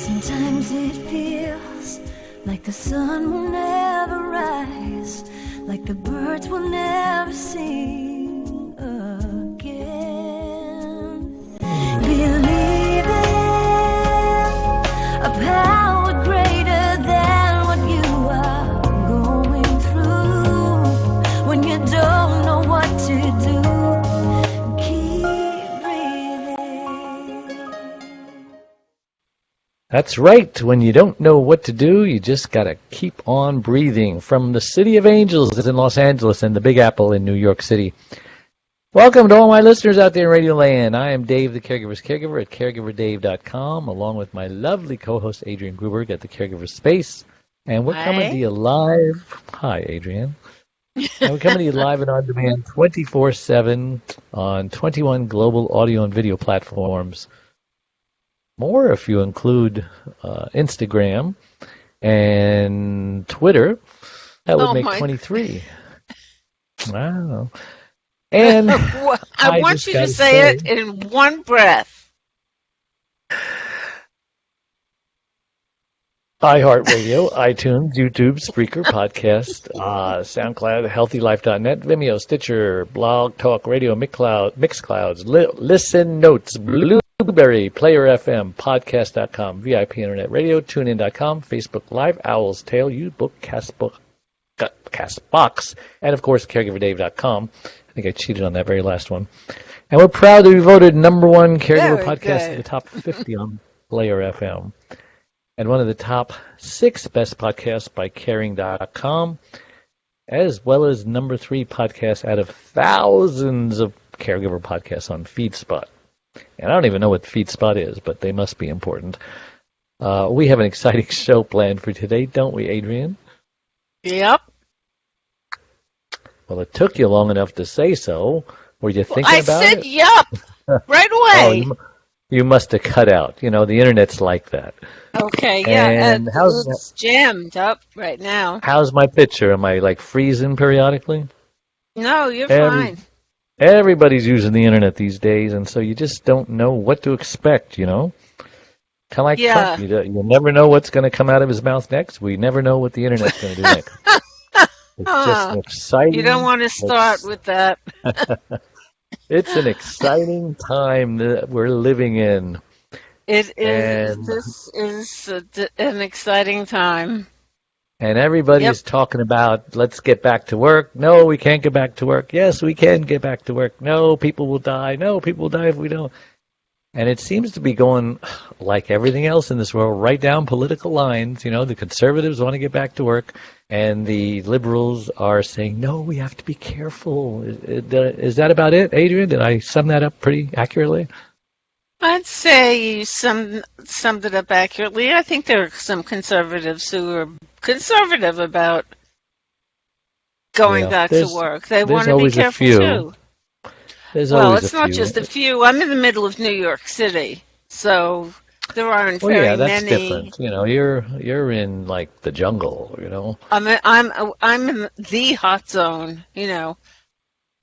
Sometimes it feels like the sun will never rise, like the birds will never sing again. Believe in a power greater than what you are going through. When you don't know what to do, keep breathing. That's right. When you don't know what to do, you just got to keep on breathing. From the City of Angels in Los Angeles and the Big Apple in New York City. Welcome to all my listeners out there in Radio Land. I am Dave, the Caregiver's Caregiver at CaregiverDave.com, along with my lovely co-host Adrienne Gruberg at the Caregiver Space. And we're coming to you live. Hi, Adrienne. And we're coming to you live and on demand 24/7 on 21 global audio and video platforms. More if you include Instagram and Twitter. That would make 23. Wow. And I want you to say it in one breath. iHeartRadio, iTunes, YouTube, Spreaker, Podcast, SoundCloud, HealthyLife.net, Vimeo, Stitcher, Blog Talk Radio, Mixclouds, Listen Notes, Blueberry, Player FM, Podcast.com, VIP Internet Radio, TuneIn.com, Facebook Live, Owl's Tale, Ubook, Castbox, and of course CaregiverDave.com. I think I cheated on that very last one. And we're proud to be voted #1 caregiver podcast in the top 50 on Player FM. And one of the top 6 best podcasts by Caring.com, as well as #3 podcast out of thousands of caregiver podcasts on FeedSpot. And I don't even know what FeedSpot is, but they must be important. We have an exciting show planned for today, don't we, Adrienne? Yep. Well, it took you long enough to say so. Were you thinking about it? I said yup right away. You must have cut out. You know, the Internet's like that. Okay, yeah. And it's jammed up right now. How's my picture? Am I, like, freezing periodically? No, you're fine. Everybody's using the Internet these days, and so you just don't know what to expect, you know? Kind of like Trump. You never know what's going to come out of his mouth next. We never know what the Internet's going to do next. It's just an exciting... You don't want to start with that. It's an exciting time that we're living in. It is. This is an exciting time. And everybody's talking about, let's get back to work. No, we can't get back to work. Yes, we can get back to work. No, people will die. No, people will die if we don't. And it seems to be going, like everything else in this world, right down political lines. You know, the conservatives want to get back to work, and the liberals are saying, no, we have to be careful. Is that about it, Adrienne? Did I sum that up pretty accurately? I'd say you summed it up accurately. I think there are some conservatives who are conservative about going back to work. They want to be careful, too. Well, it's not just a few. I'm in the middle of New York City, so there aren't very many. Yeah, that's different. You know, you're in like the jungle. You know, I'm in the hot zone. You know.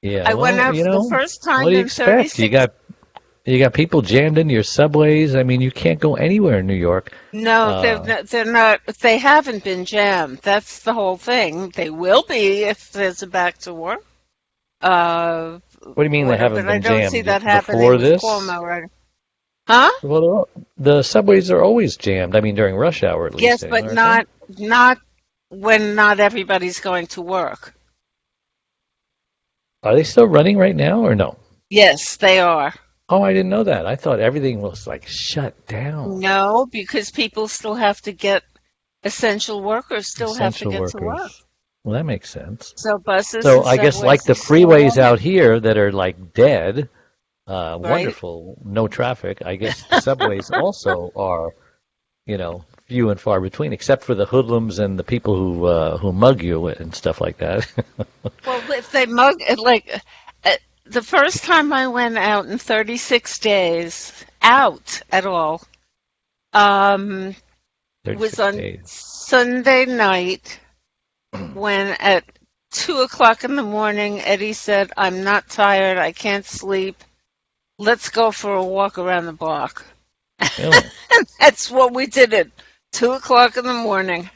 Yeah. I went out for the first time. What do you expect? You got people jammed into your subways. I mean, you can't go anywhere in New York. No, they're not. They haven't been jammed. That's the whole thing. They will be if there's a back to work. What do you mean they haven't been jammed? I don't see that happening before this? Cuomo, right? Huh? Well, the subways are always jammed. I mean, during rush hour at least. Yes, but not when not everybody's going to work. Are they still running right now or no? Yes, they are. Oh, I didn't know that. I thought everything was like shut down. No, because people still have to get essential workers to get to work. Well, that makes sense. So buses. So I guess like the freeways out here that are like dead, wonderful, no traffic. I guess the subways also are, you know, few and far between, except for the hoodlums and the people who mug you and stuff like that. Well, if they mug, like the first time I went out in 36 days, out at all, was on Sunday night. When at 2:00 in the morning, Eddie said, "I'm not tired. I can't sleep. Let's go for a walk around the block." Really? And that's what we did at 2 o'clock in the morning.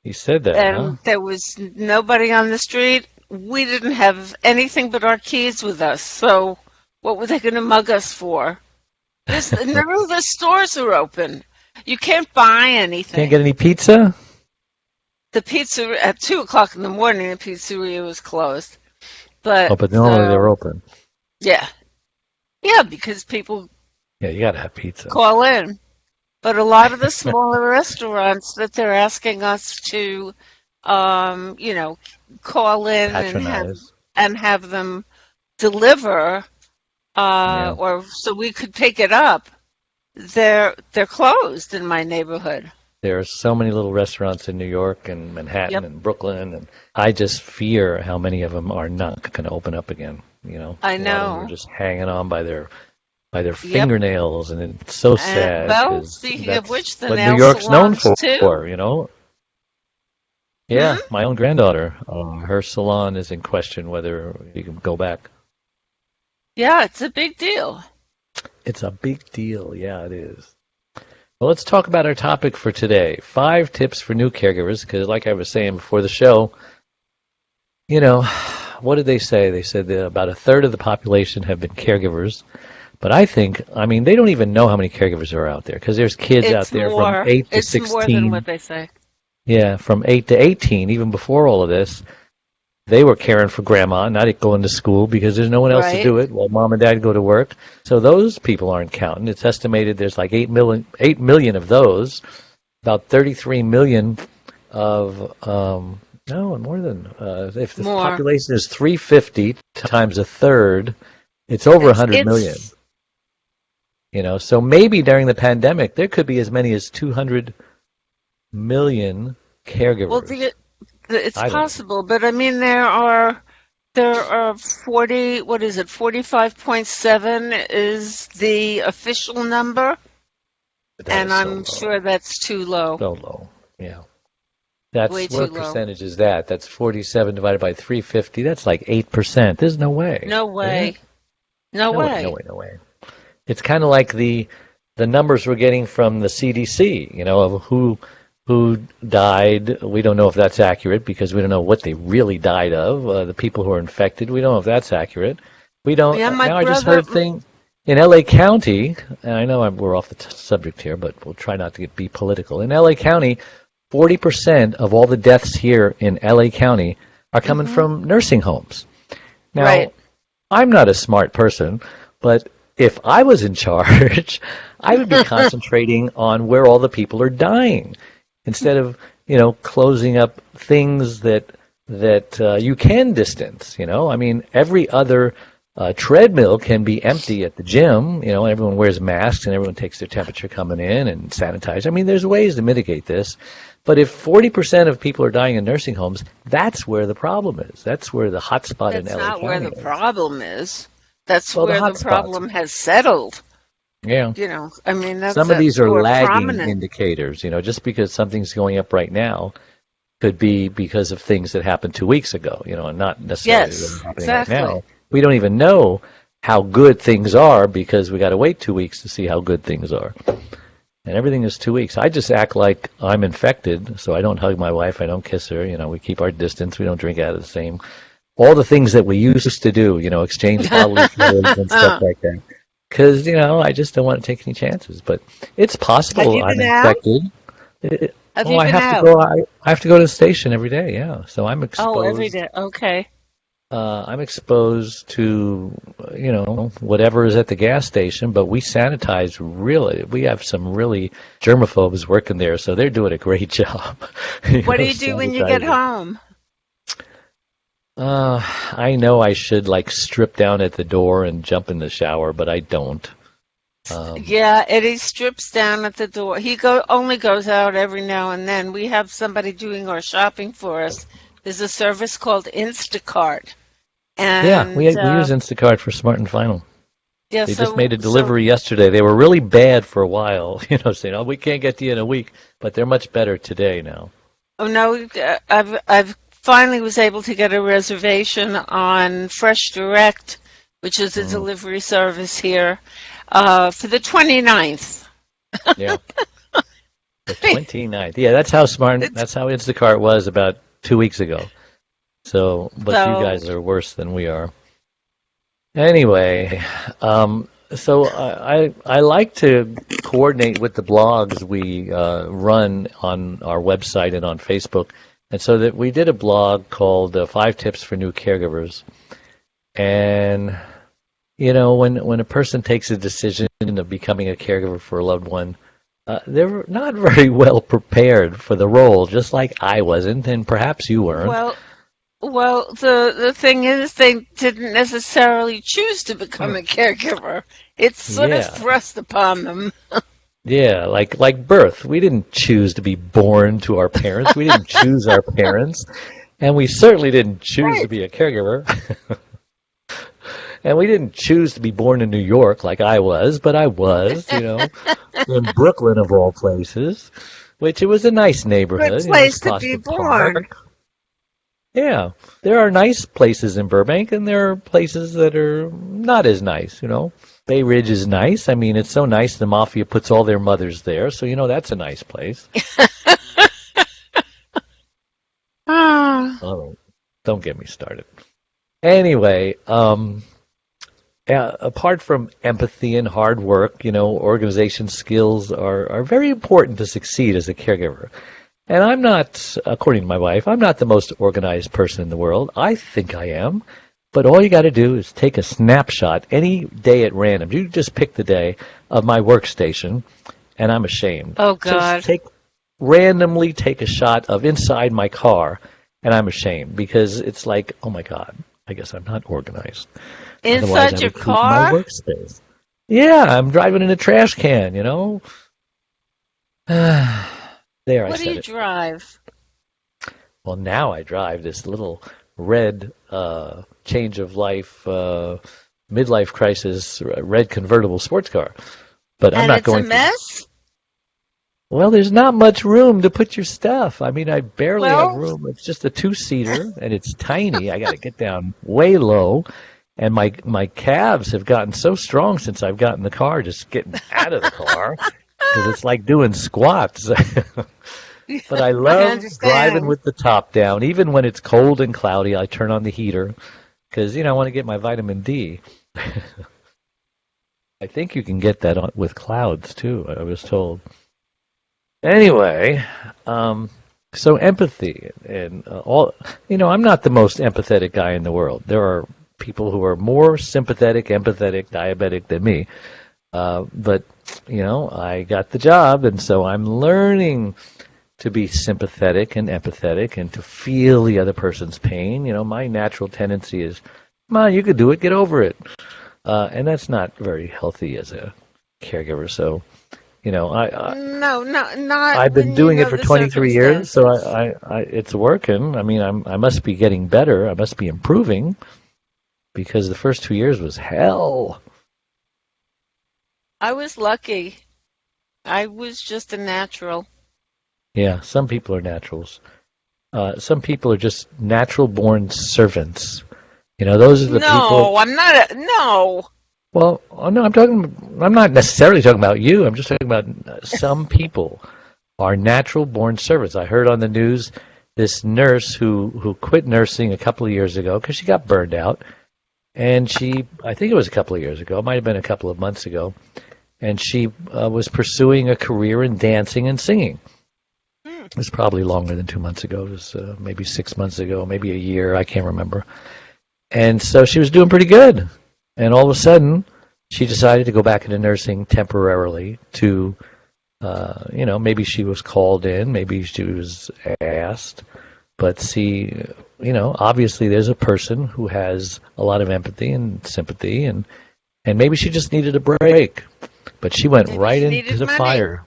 He said that, huh? And there was nobody on the street. We didn't have anything but our keys with us. So what were they going to mug us for? None of the stores are open. You can't buy anything. Can't get any pizza? The pizza at 2 o'clock in the morning, the pizzeria was closed. But normally they're open. Yeah, because people you got to have pizza. Call in. But a lot of the smaller restaurants that they're asking us to, call in and have them deliver, or so we could pick it up. They're closed in my neighborhood. There are so many little restaurants in New York and Manhattan and Brooklyn, and I just fear how many of them are not going to open up again. I know. They're just hanging on by their fingernails, and it's so sad. Well, speaking of which, the what nail New York's known for, too. Yeah, my own granddaughter, her salon is in question whether you can go back. Yeah, it's a big deal. It's a big deal. Yeah, it is. Well, let's talk about our topic for today. 5 tips for new caregivers, because like I was saying before the show, what did they say? They said that about a third of the population have been caregivers. But I think, they don't even know how many caregivers are out there, because there's kids out there from 8 to 16. It's more than what they say. Yeah, from 8 to 18, even before all of this. They were caring for grandma, not going to school, because there's no one else to do it while mom and dad go to work. So those people aren't counting. It's estimated there's like 8 million of those. About 33 million of, more than, if the population is 350 times a third, it's over 100 million. So maybe during the pandemic, there could be as many as 200 million caregivers. Well, it's possible, but there are 45.7 is the official number, and I'm sure that's too low. So low, yeah. That's way what too percentage is that? That's 47 divided by 350. That's like 8%. There's no way. No way. No way. It's kind of like the numbers we're getting from the CDC, of who died. We don't know if that's accurate because we don't know what they really died of. The people who are infected, we don't know if that's accurate. We don't. Yeah, I just heard things in L.A. County, and I know we're off the subject here, but we'll try not to be political. In L.A. County, 40% of all the deaths here in L.A. County are coming from nursing homes. Now, I'm not a smart person, but if I was in charge, I would be concentrating on where all the people are dying instead of, closing up things that you can distance. Every other treadmill can be empty at the gym. Everyone wears masks and everyone takes their temperature coming in and sanitize. There's ways to mitigate this. But if 40% of people are dying in nursing homes, that's where the problem is. That's where the hot spot in LA County is. That's not where the problem is. That's where the problem has settled. Yeah. That's some of these are lagging prominent indicators. Just because something's going up right now could be because of things that happened 2 weeks ago, and not necessarily happening right now. We don't even know how good things are because we got to wait 2 weeks to see how good things are. And everything is 2 weeks. I just act like I'm infected, so I don't hug my wife, I don't kiss her, we keep our distance, we don't drink out of the same. All the things that we used to do, exchange bodily fluids and stuff like that. Because, I just don't want to take any chances. But it's possible I'm infected. I have to go to the station every day, yeah. So I'm exposed. Oh, every day, okay. I'm exposed to, whatever is at the gas station, but we sanitize really. We have some really germaphobes working there, so they're doing a great job. What do you do when you get home? I know I should strip down at the door and jump in the shower, but I don't. Yeah, Eddie strips down at the door. He only goes out every now and then. We have somebody doing our shopping for us. There's a service called Instacart. And, we use Instacart for Smart and Final. Yeah, they just made a delivery yesterday. They were really bad for a while, saying, we can't get to you in a week, but they're much better today now. Oh, no, I've finally was able to get a reservation on Fresh Direct, which is a delivery service here, for the 29th. Yeah. The 29th. Yeah, that's how smart, that's how Instacart was about 2 weeks ago. So, but you So, guys are worse than we are. Anyway, so I like to coordinate with the blogs we run on our website and on Facebook. And so that we did a blog called 5 Tips for New Caregivers. And, when a person takes a decision of becoming a caregiver for a loved one, they're not very well prepared for the role, just like I wasn't, and perhaps you weren't. well, the thing is, they didn't necessarily choose to become a caregiver. It's sort of Yeah. thrust upon them. Yeah, like birth. We didn't choose to be born to our parents. We didn't choose our parents, and we certainly didn't choose to Right. be a caregiver. And we didn't choose to be born in New York like I was, but I was, in Brooklyn of all places, which it was a nice Good neighborhood, place to be Prospect born. Park. Yeah, there are nice places in Burbank, and there are places that are not as nice, Bay Ridge is nice. I mean, it's so nice the mafia puts all their mothers there, so that's a nice place. Ah. Oh, don't get me started. Anyway, apart from empathy and hard work, organization skills are very important to succeed as a caregiver. And I'm not, according to my wife, I'm not the most organized person in the world. I think I am. But all you got to do is take a snapshot any day at random. You just pick the day of my workstation, and I'm ashamed. Oh, Just God. randomly take a shot of inside my car, and I'm ashamed because it's like, oh my God, I guess I'm not organized. Otherwise, I Inside your would keep my car? workspace. Yeah, I'm driving in a trash can, There, I What do said you it. drive? Well, now I drive this little red change of life, midlife crisis, red convertible sports car. But I'm And not it's a going to. mess? Well, there's not much room to put your stuff. I mean, I barely have Well, room. It's just a two-seater, and it's tiny. I got to get down way low, and my calves have gotten so strong since I've gotten the car, just getting out of the car, because it's like doing squats. But I I love driving understand. with the top down. Even when it's cold and cloudy, I turn on the heater because, I want to get my vitamin D. I think you can get that with clouds, too, I was told. Anyway, so empathy and I'm not the most empathetic guy in the world. There are people who are more sympathetic, empathetic, diabetic than me. But, I got the job, and so I'm learning to be sympathetic and empathetic and to feel the other person's pain. My natural tendency is, come on, you could do it, get over it. And that's not very healthy as a caregiver. So, No, not I've been when you doing it know for the 23 years, so circumstances. it's working. I mean, I must be getting better. I must be improving because the first 2 years was hell. I was lucky. I was just a natural. Yeah, some people are naturals. Some people are just natural-born servants. Those are the people. No, I'm not a, no. Well, oh, no, I'm not necessarily talking about you. I'm just talking about some people are natural-born servants. I heard on the news this nurse who quit nursing a couple of years ago because she got burned out, and I think it was a couple of years ago. It might have been a couple of months ago, and she was pursuing a career in dancing and singing. It was probably longer than 2 months ago. It was maybe 6 months ago, maybe a year. I can't remember. And so she was doing pretty good. And all of a sudden, she decided to go back into nursing temporarily to, maybe she was called in, maybe she was asked. But see, obviously there's a person who has a lot of empathy and sympathy, and maybe she just needed a break. But she went Maybe right she into needed the money. fire.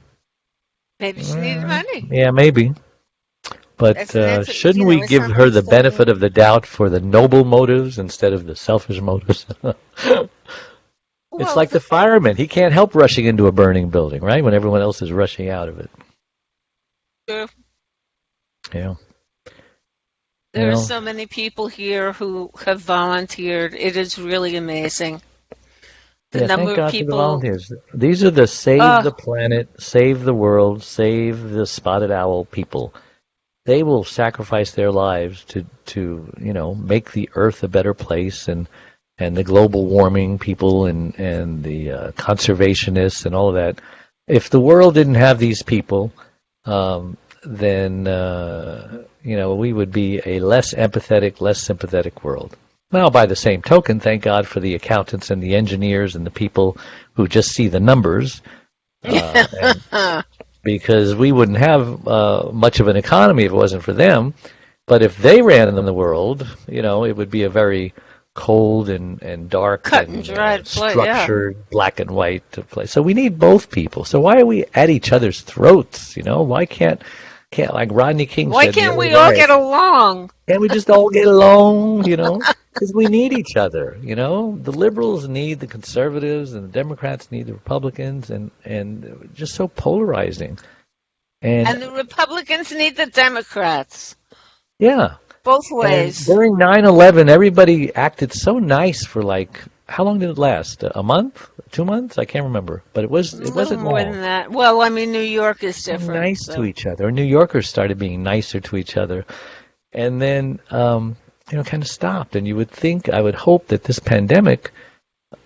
Maybe she needed money. Yeah, maybe. But shouldn't we It's give not her the based on. benefit of the doubt for the noble motives instead of the selfish motives? It's Well, like the fireman. He can't help rushing into a burning building, right? When everyone else is rushing out of it. there Yeah. there are so many people here who have volunteered. It is really amazing. The Yeah, number thank of God for the people. volunteers. These are the save Uh, the planet, save the world, save the spotted owl people. They will sacrifice their lives to make the earth a better place, and the global warming people and the conservationists and all of that. If the world didn't have these people, then we would be a less empathetic, less sympathetic world. Now, by the same token, thank God for the accountants and the engineers and the people who just see the numbers, and because we wouldn't have much of an economy if it wasn't for them. But if they ran in the world, it would be a very cold and dark cut and and dried play, yeah. structured black and white place. So we need both people. So why are we at each other's throats? Why can't like Rodney King Why said the can't other we all day? get along? Can't we just all get along? Because we need each other. The liberals need the conservatives, and the Democrats need the Republicans, and just so polarizing. And the Republicans need the Democrats. Yeah. Both And ways. during 9/11, everybody acted so nice for how long did it last? A month? 2 months? I can't remember. But it wasn't More long. than that. Well, I mean, New York is So different. nice to each other. New Yorkers started being nicer to each other. And then, kind of stopped. And you would think, I would hope that this pandemic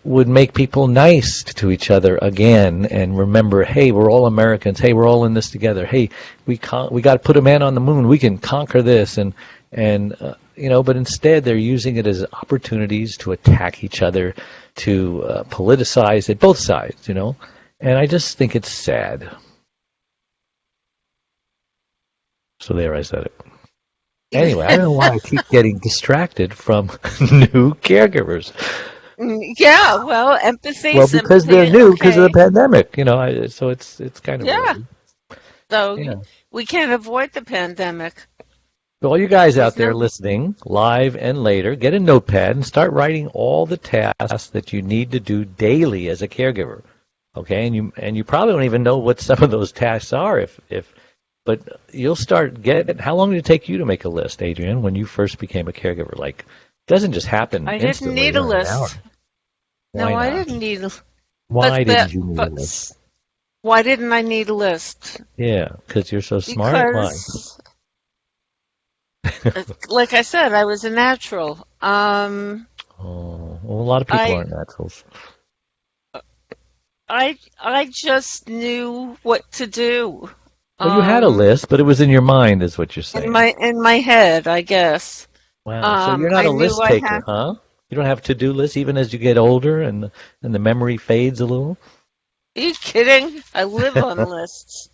would make people nice to each other again and remember, hey, we're all Americans. Hey, we're all in this together. Hey, we got to put a man on the moon. We can conquer this. But instead they're using it as opportunities to attack each other, to politicize it, both sides, And I just think it's sad. So there, I said it. Anyway, I don't know why I keep getting distracted from new caregivers. Yeah, well, empathy. Well, because they're new because of the okay. pandemic, so it's kind of Yeah. weird. So Yeah. we can't avoid the pandemic. So all you guys out There's there no. listening, live and later, get a notepad and start writing all the tasks that you need to do daily as a caregiver. Okay, and you probably don't even know what some of those tasks are but you'll start getting. How long did it take you to make a list, Adrienne, when you first became a caregiver? Like, it doesn't just happen I didn't instantly need a or an hour. list. Why No, I not? didn't need a. Why didn't you need a But list? why didn't I need a list? Yeah, because you're so smart. Why? Because, like I said, I was a natural. Oh, well, a lot of people I aren't naturals. I just knew what to do. Well, you had a list, but it was in your mind, is what you're saying. In my head, I guess. Wow. So you're not I a knew list I taker, had. huh? You don't have to-do lists even as you get older and the memory fades a little? Are you kidding? I live on lists.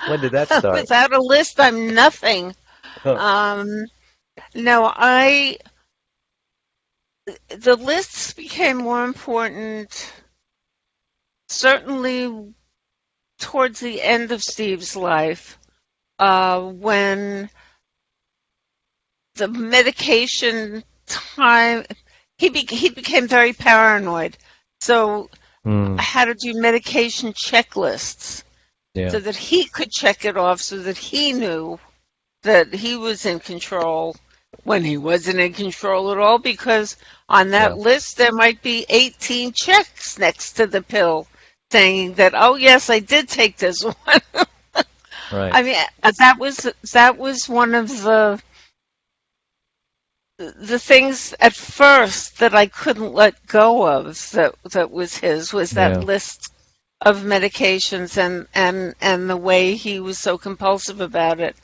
When did that start? Without a list, I'm nothing. No, the lists became more important certainly towards the end of Steve's life, when the medication time, he became very paranoid. So I had to do medication checklists so that he could check it off, so that he knew that he was in control when he wasn't in control at all, because on that list there might be 18 checks next to the pill saying that, oh yes, I did take this one. Right. I mean, that was one of the things at first that I couldn't let go of, that was that list of medications and the way he was so compulsive about it.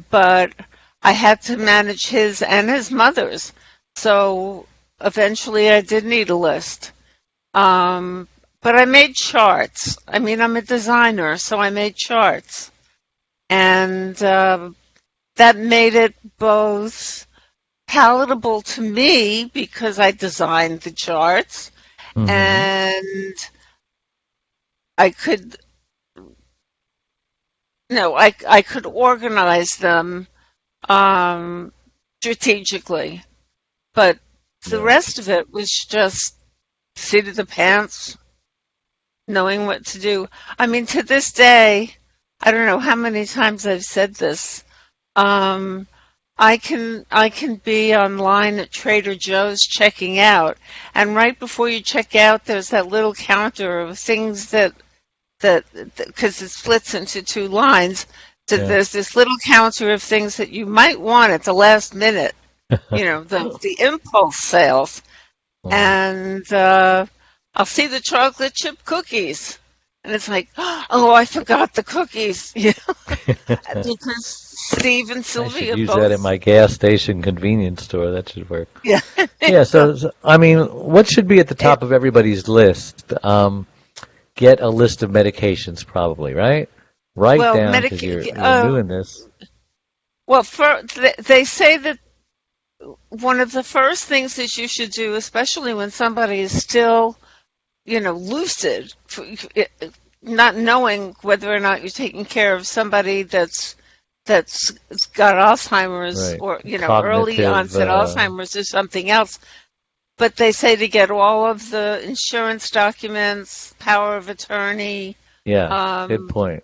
But I had to manage his and his mother's. So eventually I did need a list. But I made charts. I mean, I'm a designer, so I made charts. And that made it both palatable to me because I designed the charts, and I could I could organize them strategically, but the rest of it was just seat of the pants, knowing what to do. I mean, to this day, I don't know how many times I've said this. I can be online at Trader Joe's checking out, and right before you check out, there's that little counter of things that because it splits into two lines. So Yeah. there's this little counter of things that you might want at the last minute. The impulse sales, Mm. and I'll see the chocolate chip cookies, and it's like, oh, I forgot the cookies, because Steve and I should Sylvia use that at both, my gas station convenience store. That should work. yeah. Yeah, so I mean, what should be at the It, top of everybody's list? Get a list of medications, probably, right? Write well, down because you're new in this. they say that one of the first things that you should do, especially when somebody is still, lucid, not knowing whether or not you're taking care of somebody that's got Alzheimer's, Right. or early Cognitive, onset Alzheimer's or something else. But they say to get all of the insurance documents, power of attorney, yeah, good um, point.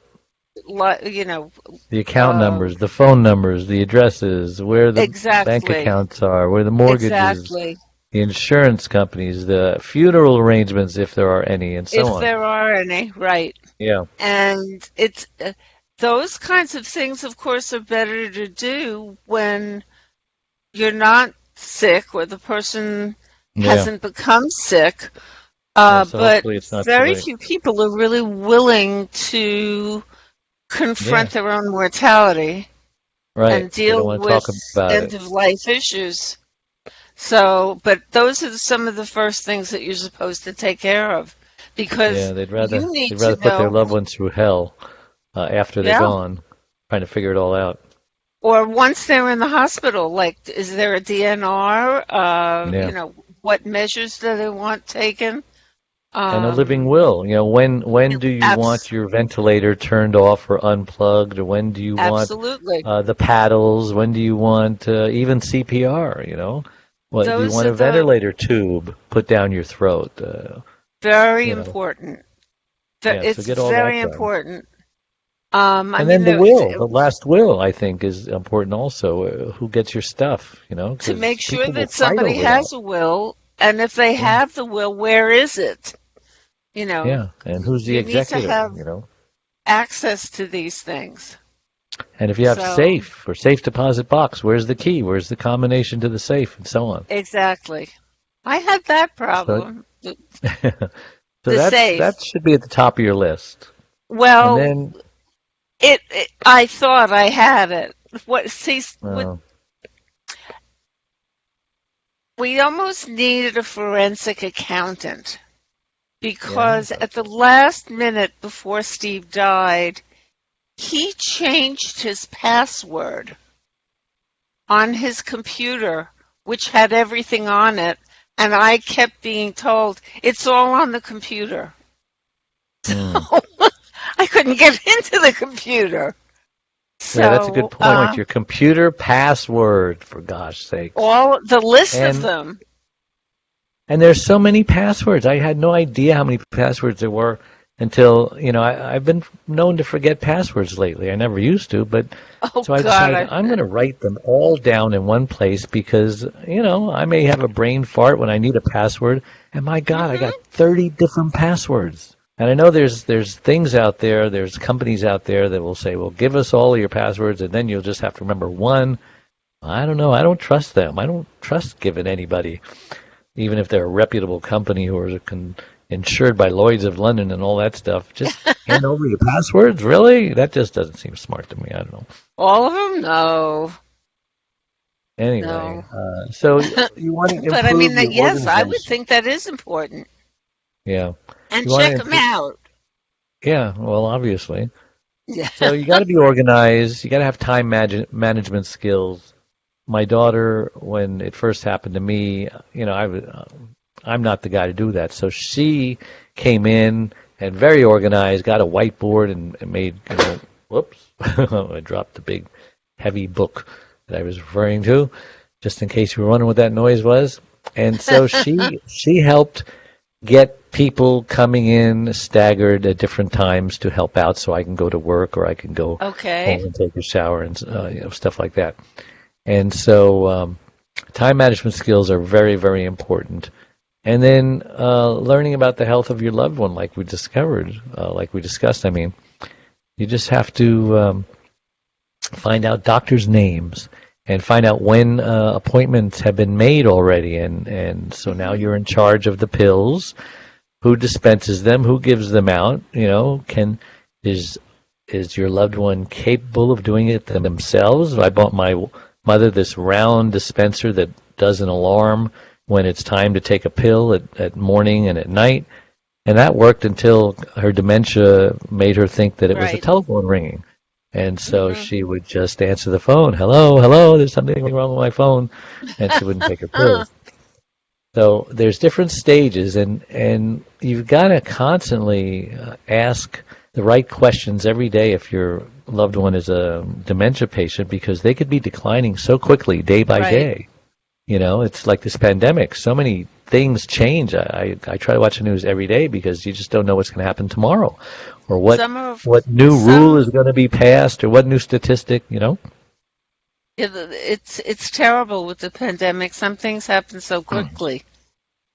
you know, The account uh, numbers, the phone numbers, the addresses, where the bank exactly, accounts are, where the mortgages, exactly. the insurance companies, the funeral arrangements, if there are any, and so If on. there are any, right? Yeah, And it's those kinds of things, of course, are better to do when you're not sick or the person yeah, hasn't become sick. yeah. So But hopefully it's not too very late. few people are really willing to Yeah, confront their own mortality right. and They don't deal want to with talk about end it. of life issues. So, but those are some of the first things that you're supposed to take care of, Yeah, because they'd you rather need they'd to rather put their know, loved ones through hell after they're yeah. gone, trying to figure it all out. Or once they're in the hospital, like, is there a DNR? Yeah. What measures do they want taken? And a living Um, will. When do you want abs your ventilator turned off or unplugged, or when do you want Absolutely. the paddles? When do you want even CPR? What do you Those want are a the ventilator tube put down your throat? very You know, important. yeah. So It's get all that very done. important. I And mean, then the will, the last will, I think, is important also. Who gets your stuff? to make Because sure people will that fight somebody over that. has a will, and if they Yeah. have the will, where is it? You know, Yeah. And who's the you need to executor? have access to these things. And if you have So, safe or safe deposit box, where's the key? Where's the combination to the safe, and so on. exactly. I had that So, problem. The, so the safe. that should be at the top of your list. And Well, then, I thought I had it. What, see, uh, we almost needed a forensic accountant, yeah, because at the last minute before Steve died, he changed his password on his computer, which had everything on it, and I kept being told, it's all on the computer. mm. I couldn't get into the computer. Yeah, that's a good So, point. Your computer password, for gosh sakes. all the list of And them. and there's so many passwords. I had no idea how many passwords there were until, I've been known to forget passwords lately. I never used to, but Oh so I God, decided I'm going to write them all down in one place because, I may have a brain fart when I need a password, and my God, I hmm got 30 different passwords. And I know there's things out there, there's companies out there that will say, well, give us all of your passwords, and then you'll just have to remember one. I don't know. I don't trust them. I don't trust giving anybody, even if they're a reputable company who are insured by Lloyd's of London and all that stuff. Just hand over your passwords? Really? That just doesn't seem smart to me. I don't know. all of them? No, Anyway, no. so you want to But I mean, improve your yes, I would organization. think that is important. Yeah. And You want to check them improve. out. Yeah, well, obviously. Yeah. So you got to be organized. You got to have time management skills. My daughter, when it first happened to me, I'm not the guy to do that. So she came in and very organized, got a whiteboard and made, whoops, I dropped the big heavy book that I was referring to, just in case you were wondering what that noise was. And so she helped get people coming in staggered at different times to help out, so I can go to work or I can go Okay. home and take a shower and stuff like that. And so time management skills are very, very important. And then learning about the health of your loved one, like we discussed. I mean, you just have to find out doctors' names and find out when appointments have been made already. And so now you're in charge of the pills, who dispenses them, who gives them out. Is your loved one capable of doing it themselves? I bought my mother this round dispenser that does an alarm when it's time to take a pill at morning and at night. And that worked until her dementia made her think that it was a telephone ringing. And so she would just answer the phone, hello, there's something wrong with my phone, and she wouldn't take her pills. So there's different stages, and you've got to constantly ask the right questions every day if your loved one is a dementia patient, because they could be declining so quickly day by day. It's like this pandemic. So many things change. I try to watch the news every day because you just don't know what's going to happen tomorrow, or what new rule is going to be passed, or what new statistic. It's terrible with the pandemic. Some things happen so quickly.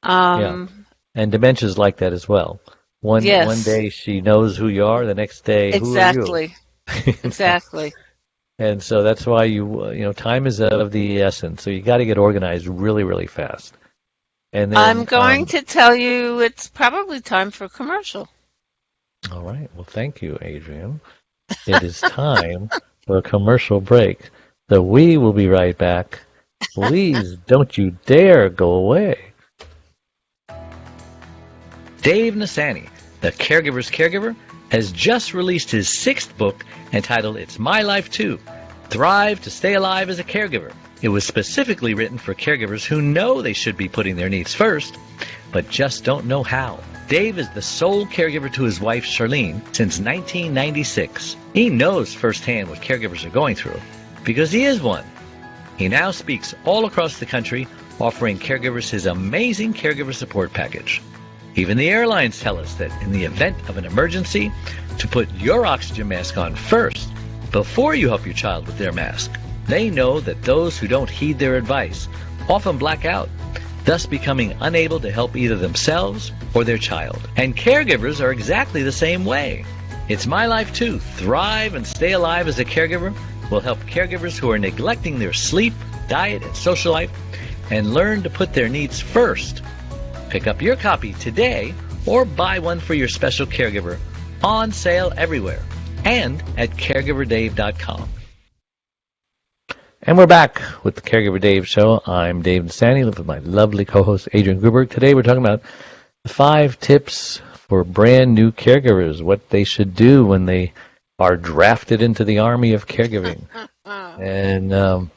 And dementia is like that as well. One day she knows who you are, the next day who are you? Exactly. And so that's why time is of the essence. So you got to get organized really, really fast. And then, I'm going to tell you it's probably time for a commercial. All right. Well, thank you, Adrienne. It is time for a commercial break. So we will be right back. Please don't you dare go away. Dave Nassaney, the Caregiver's Caregiver, has just released his 6th book entitled It's My Life Too, Thrive to Stay Alive as a Caregiver. It was specifically written for caregivers who know they should be putting their needs first, but just don't know how. Dave is the sole caregiver to his wife, Charlene, since 1996. He knows firsthand what caregivers are going through, because he is one. He now speaks all across the country, offering caregivers his amazing caregiver support package. Even the airlines tell us that in the event of an emergency, to put your oxygen mask on first, before you help your child with their mask. They know that those who don't heed their advice often black out, thus becoming unable to help either themselves or their child. And caregivers are exactly the same way. It's My Life Too, Thrive and Stay Alive as a Caregiver will help caregivers who are neglecting their sleep, diet, and social life and learn to put their needs first. Pick up your copy today or buy one for your special caregiver, on sale everywhere and at caregiverdave.com. And we're back with the Caregiver Dave Show. I'm Dave Nassaney, with my lovely co-host Adrienne Gruberg. Today we're talking about the 5 tips for brand new caregivers, what they should do when they are drafted into the army of caregiving. And there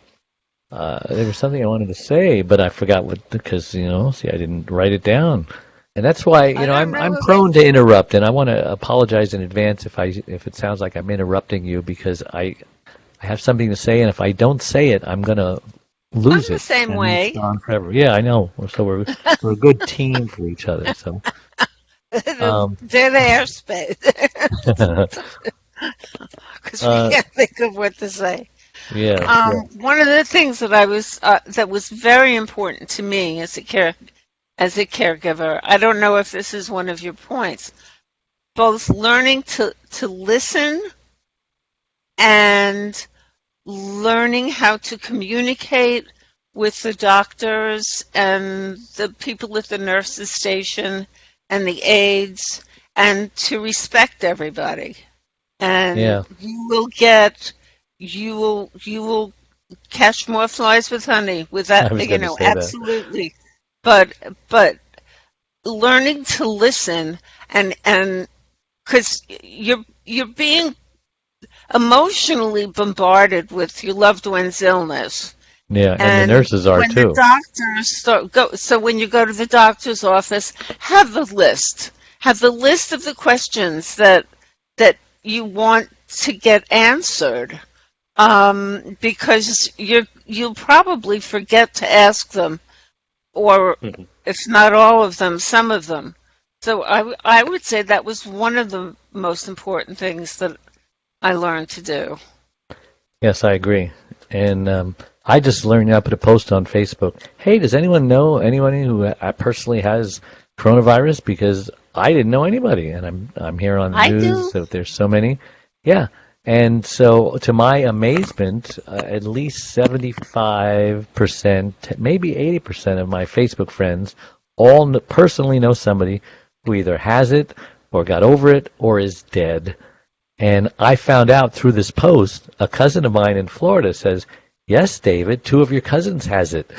was something I wanted to say, but I forgot what, because, I didn't write it down. And that's why, I'm prone to interrupt, and I want to apologize in advance if it sounds like I'm interrupting you, because I have something to say, and if I don't say it, I'm going to lose it. The same way. It's gone forever. Yeah, I know. So we're a good team for each other. So they're the airspace. Because we can't think of what to say. Yeah. One of the things that that was very important to me as a caregiver, I don't know if this is one of your points, both learning to listen and learning how to communicate with the doctors and the people at the nurses station and the aides, and to respect everybody. And you will catch more flies with honey with that, absolutely. That. But learning to listen and because you're being emotionally bombarded with your loved one's illness. Yeah, and the nurses are too. So when you go to the doctor's office, have the list. Have the list of the questions that you want to get answered, because you'll probably forget to ask them, or if not all of them, some of them. So I would say that was one of the most important things that I learned to do. Yes, I agree. And I just learned, I put a post on Facebook. Hey, does anyone know anyone who personally has coronavirus? Because I didn't know anybody, and I'm here on the I news, do. so there's so many. Yeah. And so, to my amazement, at least 75%, maybe 80% of my Facebook friends all personally know somebody who either has it or got over it or is dead. And I found out through this post, a cousin of mine in Florida says, yes, David, 2 of your cousins has it.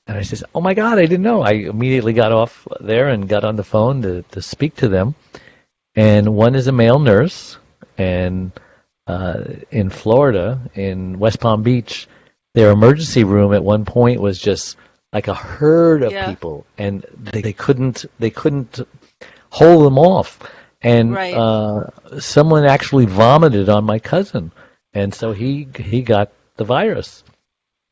And I says, oh my God, I didn't know. I immediately got off there and got on the phone to speak to them. And one is a male nurse, and in Florida, in West Palm Beach, their emergency room at one point was just like a herd of people, and they couldn't hold them off. And someone actually vomited on my cousin, and so he got the virus.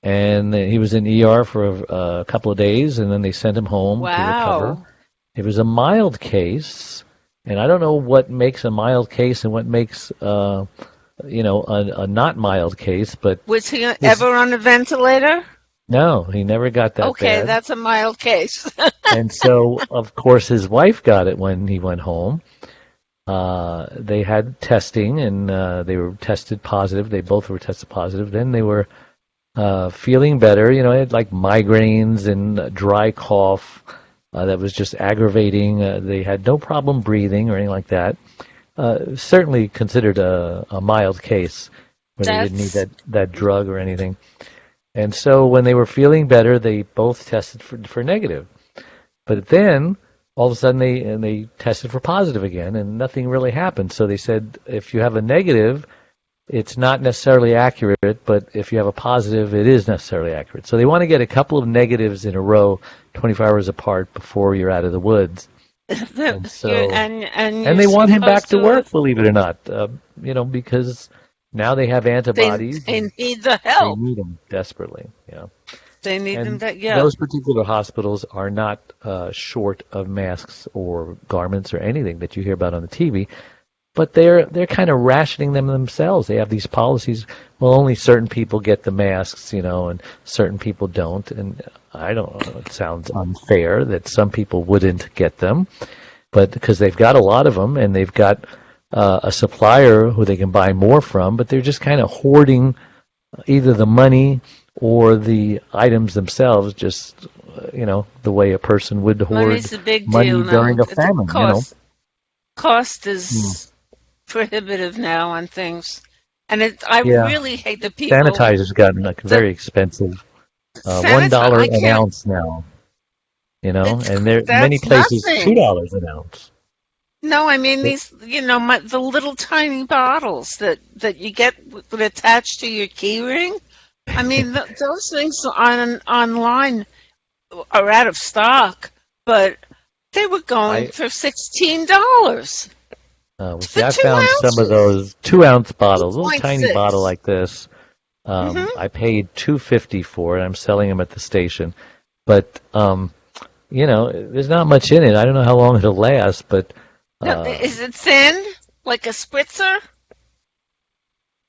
And he was in ER for a couple of days, and then they sent him home to recover. It was a mild case, and I don't know what makes a mild case and what makes a not mild case. But was he ever on a ventilator? No, he never got that bad. Okay, that's a mild case. And so, of course, his wife got it when he went home. They had testing, and they were tested positive. They both were tested positive. Then they were feeling better. They had like migraines and dry cough that was just aggravating. They had no problem breathing or anything like that. Certainly considered a mild case where they didn't need that drug or anything. And so when they were feeling better, they both tested for negative. But then all of a sudden they tested for positive again, and nothing really happened. So they said, if you have a negative, it's not necessarily accurate, but if you have a positive, it is necessarily accurate. So they want to get a couple of negatives in a row, 24 hours apart, before you're out of the woods. And so, and they want him back to work, believe it or not, because now they have antibodies. They need the help. They need them desperately. Yeah. They need them. Those particular hospitals are not short of masks or garments or anything that you hear about on the TV. But they're kind of rationing them themselves. They have these policies. Well, only certain people get the masks, and certain people don't. And I don't know. It sounds unfair that some people wouldn't get them, but because they've got a lot of them and they've got a supplier who they can buy more from. But they're just kind of hoarding either the money or the items themselves. Just the way a person would hoard Money's a big money deal during a famine. Cost is prohibitive now on things, and I really hate the people. Sanitizer's gotten very expensive. $1 an ounce now. And there many places $2 an ounce. No, I mean these. The little tiny bottles that you get attached to your key ring. I mean those things online are out of stock, but they were going for $16. See, I found some of those 2-ounce bottles, a little tiny bottle like this. I paid $2.50 for it. I'm selling them at the station, but there's not much in it. I don't know how long it'll last, but is it thin, like a spritzer?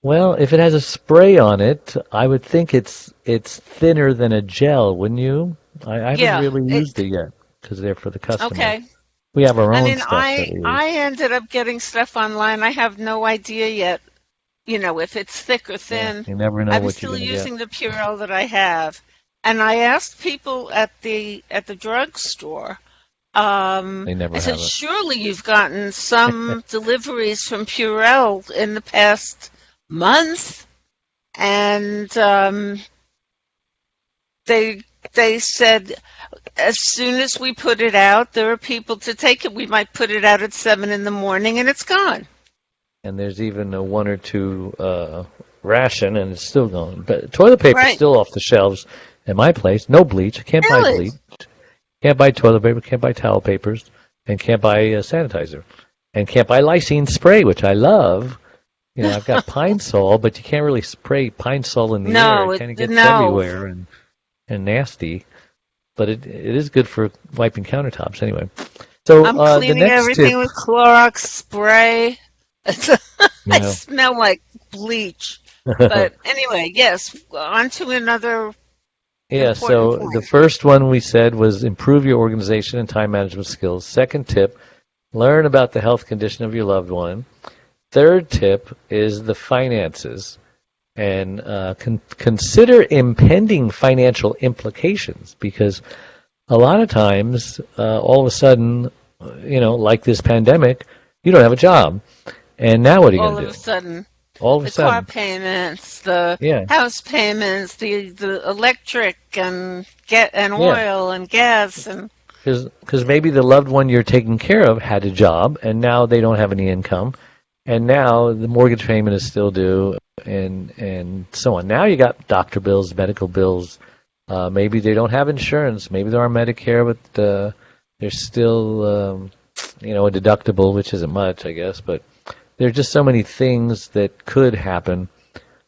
Well, if it has a spray on it, I would think it's thinner than a gel, wouldn't you? I haven't really used it yet because they're for the customer. Okay. We have our own stuff. I ended up getting stuff online. I have no idea yet, if it's thick or thin. You never know what you're going to get. I'm still using the Purell that I have. And I asked people at the drugstore, I said, surely you've gotten some deliveries from Purell in the past month. And they said, as soon as we put it out, there are people to take it. We might put it out at 7 in the morning, and it's gone. And there's even a 1 or 2 ration, and it's still gone. But toilet paper is still off the shelves at my place. No bleach. I can't buy bleach. Can't buy toilet paper. Can't buy towel papers. And can't buy sanitizer. And can't buy lysine spray, which I love. I've got Pine Sol, but you can't really spray Pine Sol in the air. It kind of gets everywhere and nasty. But it is good for wiping countertops anyway. So I'm cleaning everything with Clorox spray. I smell like bleach. But anyway, yes, on to another Yeah, important so the point. first one we said was improve your organization and time management skills. Second tip, learn about the health condition of your loved one. Third tip is the finances, and consider impending financial implications, because a lot of times, all of a sudden, like this pandemic, you don't have a job, and now what are you All going of to a do? sudden, All of a the car sudden, payments, the yeah, house payments, the electric and yeah, oil and gas and because maybe the loved one you're taking care of had a job, and now they don't have any income, and now the mortgage payment is still due, and so on. Now you got doctor bills, medical bills. Maybe they don't have insurance. Maybe they're on Medicare, but there's still a deductible, which isn't much, I guess. But there are just so many things that could happen.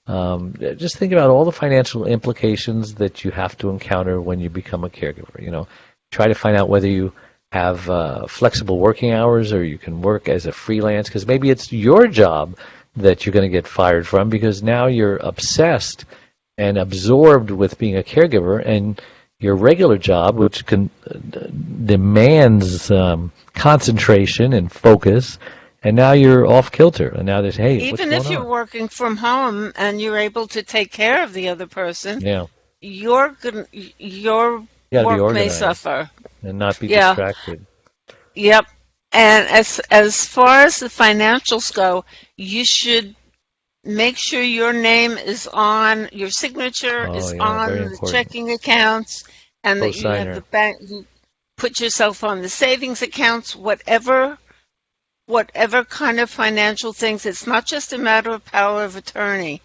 Just think about all the financial implications that you have to encounter when you become a caregiver. Try to find out whether you have flexible working hours or you can work as a freelance, because maybe it's your job that you're going to get fired from because now you're obsessed and absorbed with being a caregiver, and your regular job, which demands concentration and focus, and now you're off kilter. And now there's, hey, what's even going if you're on? working from home and you're able to take care of the other person, Yeah, your you got to be work may organized suffer. and not be Yeah, distracted. yep. And as far as the financials go, you should make sure your name is on, your signature Oh is yeah, very on the important. checking accounts, and that you have the Co-signer. bank, you put yourself on the savings accounts, whatever kind of financial things. It's not just a matter of power of attorney,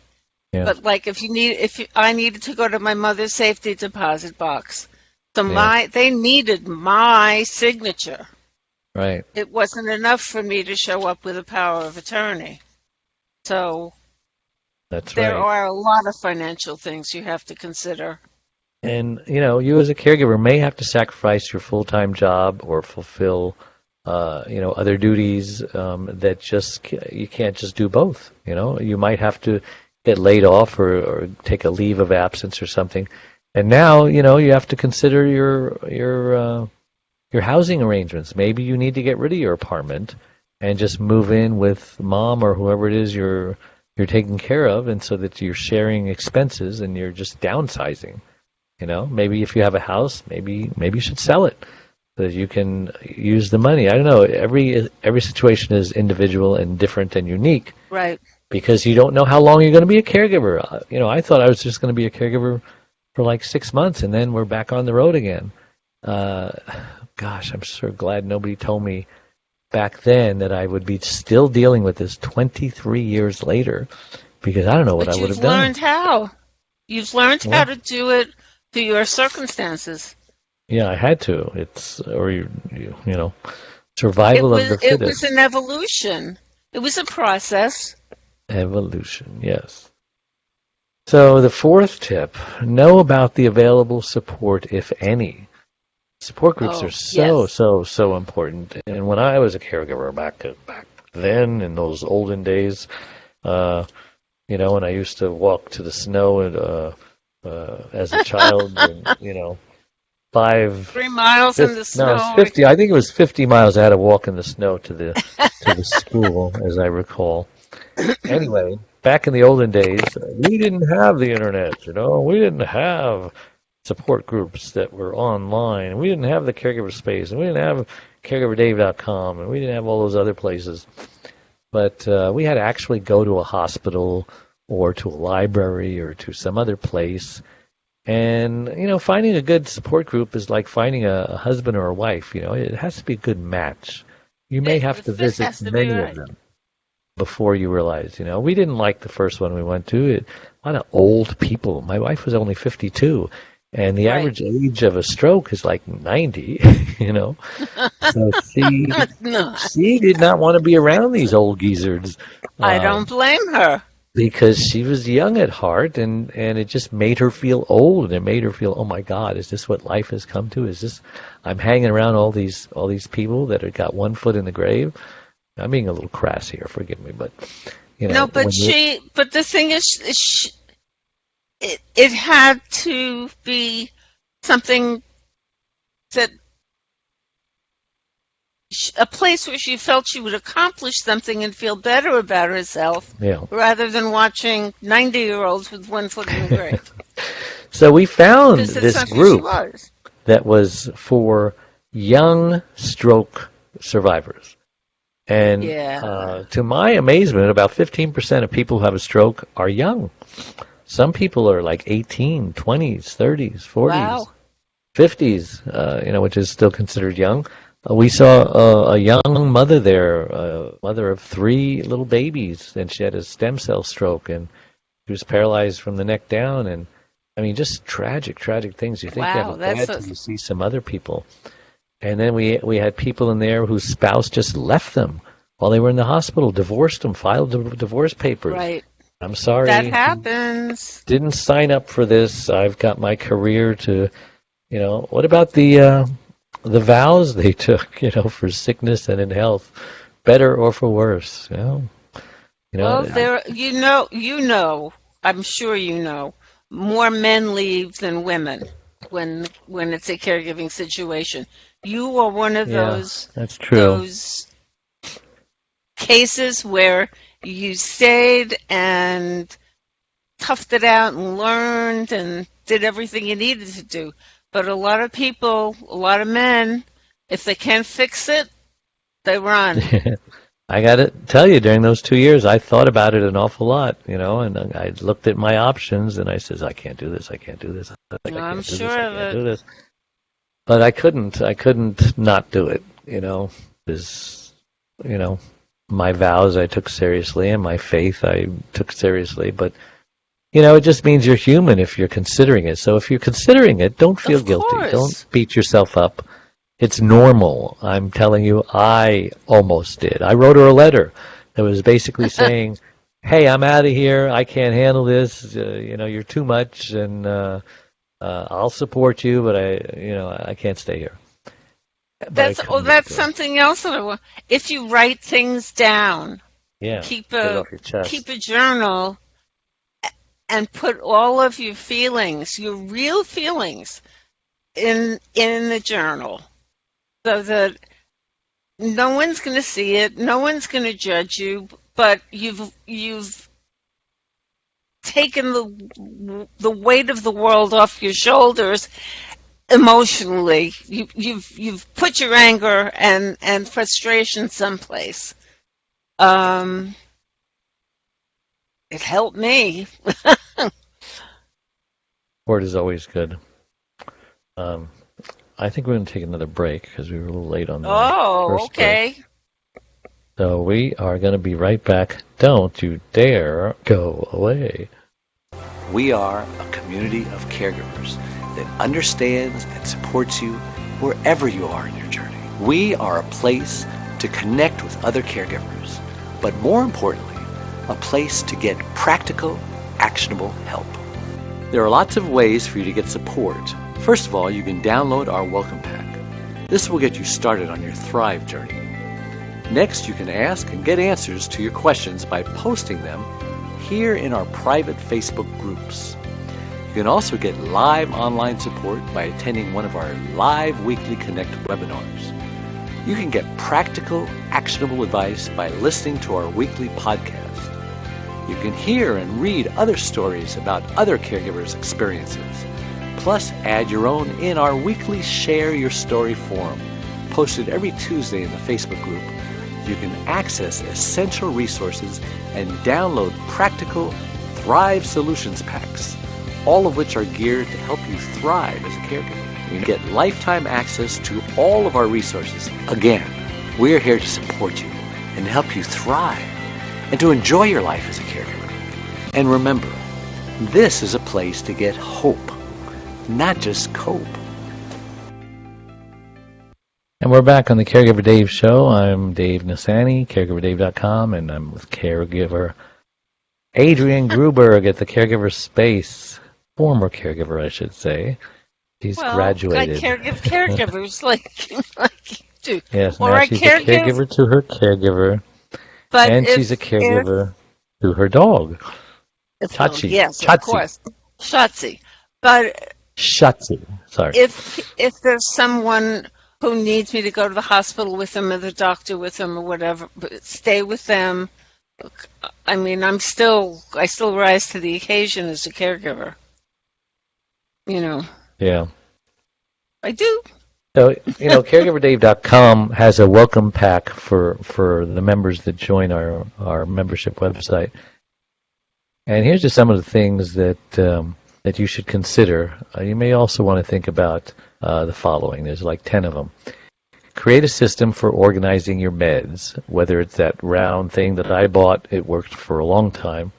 Yeah, but like I needed to go to my mother's safety deposit box, so yeah, they needed my signature. right. It wasn't enough for me to show up with a power of attorney. So That's there right. are a lot of financial things you have to consider. And you as a caregiver may have to sacrifice your full-time job or fulfill, other duties that you can't just do both. You might have to get laid off or take a leave of absence or something. And now, you have to consider your housing arrangements. Maybe you need to get rid of your apartment and just move in with mom or whoever it is you're taking care of, and so that you're sharing expenses and you're just downsizing. Maybe if you have a house, maybe you should sell it so that you can use the money. I don't know. Every situation is individual and different and unique, Right. because you don't know how long you're going to be a caregiver. I thought I was just going to be a caregiver for like 6 months, and then we're back on the road again. Uh, Gosh, I'm so glad nobody told me back then that I would be still dealing with this 23 years later, because I don't know what I But would you've have done. learned how. You've learned how Yeah. to do it through your circumstances. Yeah, I had to. It Survival of was the it was fittest. an evolution. It was a process. Evolution, yes. So the fourth tip, know about the available support, if any. Support groups are Oh, so, yes. so, so important. And when I was a caregiver back then, in those olden days, uh, and I used to walk to the snow as a child, and, five 3 miles in the no, it's snow. 50. I think it was 50 miles. I had to walk in the snow to the school, as I recall. Anyway, back in the olden days, we didn't have the internet. We didn't have support groups that were online. We didn't have the Caregiver Space, and we didn't have CaregiverDave.com, and we didn't have all those other places. But we had to actually go to a hospital or to a library or to some other place. And, finding a good support group is like finding a husband or a wife. It has to be a good match. You may have The to fit visit has to be many of right. them before you realize. We didn't like the first one we went to. A lot of old people. My wife was only 52, and the Right. average age of a stroke is like 90, So No, she did not want to be around these old geezers. I don't Um, blame her. because she was young at heart, and it just made her feel old, and it made her feel, oh my God, is this what life has come to? Is this, I'm hanging around all these people that have got one foot in the grave? I'm being a little crass here, forgive me, but No, but the thing is, it had to be something that, a place where she felt she would accomplish something and feel better about herself, rather than watching 90-year-olds with one foot in the grave. So we found this group that was for young stroke survivors. And to my amazement, about 15% of people who have a stroke are young. Some people are like 18, 20s, 30s, 40s, 50s, which is still considered young. We saw a young mother there, a mother of 3 little babies, and she had a stem cell stroke, and she was paralyzed from the neck down. And I mean, just tragic things. You think you have it bad till you see some other people. And then we had people in there whose spouse just left them while they were in the hospital, divorced them, filed divorce papers. Right. I'm sorry. That happens. Didn't sign up for this. I've got my career to, what about the vows they took, for sickness and in health, better or for worse, Well, there, I'm sure more men leave than women when it's a caregiving situation. You are one of those. That's true. Those cases where you stayed and toughed it out and learned and did everything you needed to do. But a lot of people, a lot of men, if they can't fix it, they run. I got to tell you, during those 2 years, I thought about it an awful lot, and I looked at my options, and I says, I can't do this, I can't do this. I'm sure of it. Do this. But I couldn't not do it, because, my vows I took seriously, and my faith I took seriously, but it just means you're human if you're considering it. So if you're considering it, don't feel guilty. Don't beat yourself up. It's normal. I'm telling you, I almost did. I wrote her a letter that was basically saying, hey, I'm out of here. I can't handle this. You're too much, and I'll support you, but I can't stay here. That's something else. If you write things down, keep a journal, and put all of your feelings, your real feelings, in the journal, so that no one's going to see it, no one's going to judge you, but you've taken the weight of the world off your shoulders emotionally. You've put your anger and frustration someplace. It helped me. Word is always good. I think we're going to take another break because we were a little late on the first break. So we are going to be right back. Don't you dare go away. We are a community of caregivers that understands and supports you wherever you are in your journey. We are a place to connect with other caregivers, but more importantly, a place to get practical, actionable help. There are lots of ways for you to get support. First of all, you can download our welcome pack. This will get you started on your Thrive journey. Next, you can ask and get answers to your questions by posting them here in our private Facebook groups. You can also get live online support by attending one of our live weekly Connect webinars. You can get practical, actionable advice by listening to our weekly podcast. You can hear and read other stories about other caregivers' experiences. Plus, add your own in our weekly Share Your Story forum, posted every Tuesday in the Facebook group. You can access essential resources and download practical Thrive Solutions packs, all of which are geared to help you thrive as a caregiver. You get lifetime access to all of our resources. Again, we're here to support you and help you thrive and to enjoy your life as a caregiver. And remember, this is a place to get hope, not just cope. And we're back on the Caregiver Dave Show. I'm Dave Nassaney, caregiverdave.com, and I'm with caregiver Adrienne Gruberg at the Caregiver Space. Former caregiver, I should say. She's graduated. Caregivers like you do. Yes, now she's a caregiver to her caregiver. And she's a caregiver to her dog. Chachi. Chachi. Yes, of Chatsi. course. Shotzi. But Shatsi. Sorry. if there's someone who needs me to go to the hospital with them or the doctor with them or whatever, but stay with them. I mean, I still rise to the occasion as a caregiver. You know. Yeah. I do. So, CaregiverDave.com has a welcome pack for the members that join our membership website. And here's just some of the things that you should consider. You may also want to think about the following. There's like 10 of them. Create a system for organizing your meds, whether it's that round thing that I bought, it worked for a long time,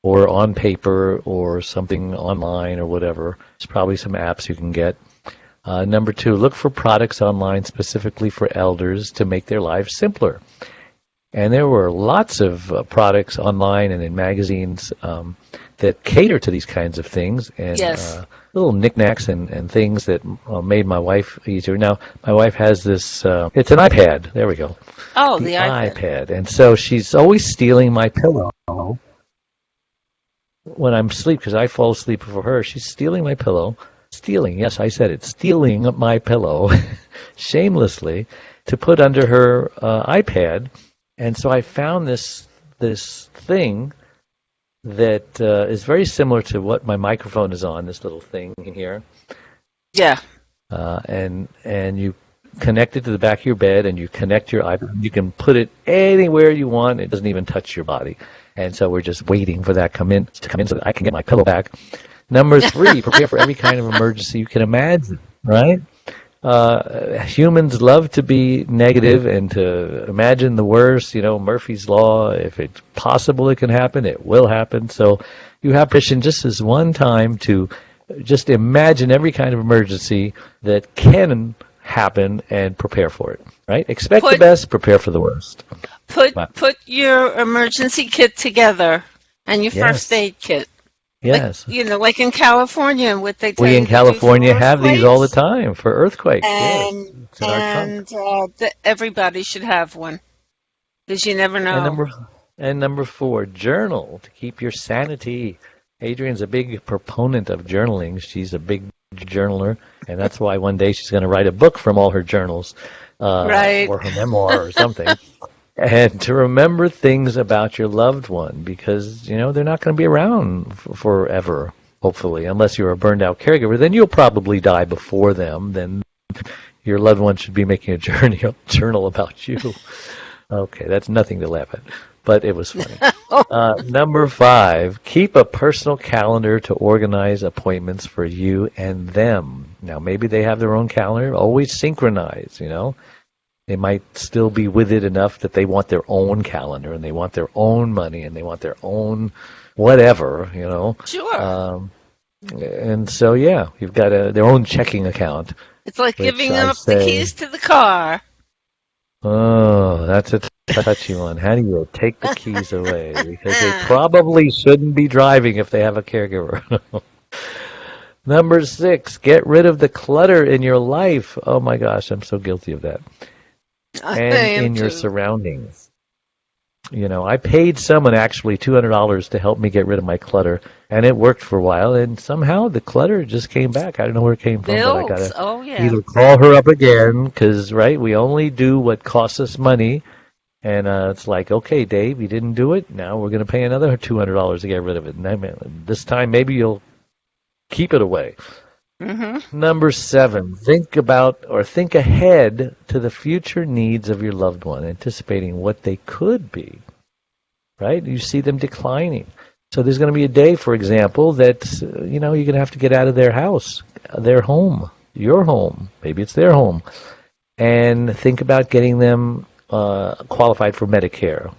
or on paper or something online or whatever. There's probably some apps you can get. Number 2, look for products online specifically for elders to make their lives simpler. And there were lots of products online and in magazines that cater to these kinds of things, and yes. Little knickknacks and things that made my wife easier. Now, my wife has this, it's an iPad. There we go. Oh, the iPad. And so she's always stealing my pillow when I'm asleep, because I fall asleep before her. She's stealing my pillow. Stealing, yes, I said it. Stealing my pillow shamelessly to put under her iPad. And so I found this thing that is very similar to what my microphone is on, this little thing here. Yeah. And you connect it to the back of your bed, and you connect your iPad. You can put it anywhere you want. It doesn't even touch your body. And so we're just waiting for that to come in so that I can get my pillow back. Number 3, prepare for every kind of emergency you can imagine, right? Humans love to be negative and to imagine the worst. Murphy's Law, if it's possible it can happen, it will happen. So you have permission just as one time to just imagine every kind of emergency that can happen and prepare for it, right? Expect the best, prepare for the worst. Put your emergency kit together and your first aid kit. Yes. Like in California, what they tell we you in to California do for have these all the time for earthquakes. And, everybody should have one, because you never know. And number 4, journal to keep your sanity. Adrienne's a big proponent of journaling. She's a big journaler, and that's why one day she's going to write a book from all her journals, right, or her memoir or something. And to remember things about your loved one, because, they're not going to be around forever, hopefully, unless you're a burned-out caregiver. Then you'll probably die before them. Then your loved one should be making a journal about you. Okay, that's nothing to laugh at, but it was funny. Number 5, keep a personal calendar to organize appointments for you and them. Now, maybe they have their own calendar. Always synchronize, They might still be with it enough that they want their own calendar, and they want their own money, and they want their own whatever, Sure. And so, you've got their own checking account. It's like giving them up the keys to the car. Oh, that's a touchy one. How do you take the keys away? Because they probably shouldn't be driving if they have a caregiver. Number 6, get rid of the clutter in your life. Oh, my gosh, I'm so guilty of that. And in your surroundings. I paid someone actually $200 to help me get rid of my clutter, and it worked for a while, and somehow the clutter just came back. I don't know where it came from, but I got to either call her up again, because, right, we only do what costs us money, and it's like, okay, Dave, you didn't do it, now we're going to pay another $200 to get rid of it, and this time maybe you'll keep it away. Mm-hmm. Number 7, think ahead to the future needs of your loved one, anticipating what they could be, right? You see them declining. So there's going to be a day, for example, that, you're going to have to get out of their house, their home, your home. Maybe it's their home. And think about getting them qualified for Medicaid,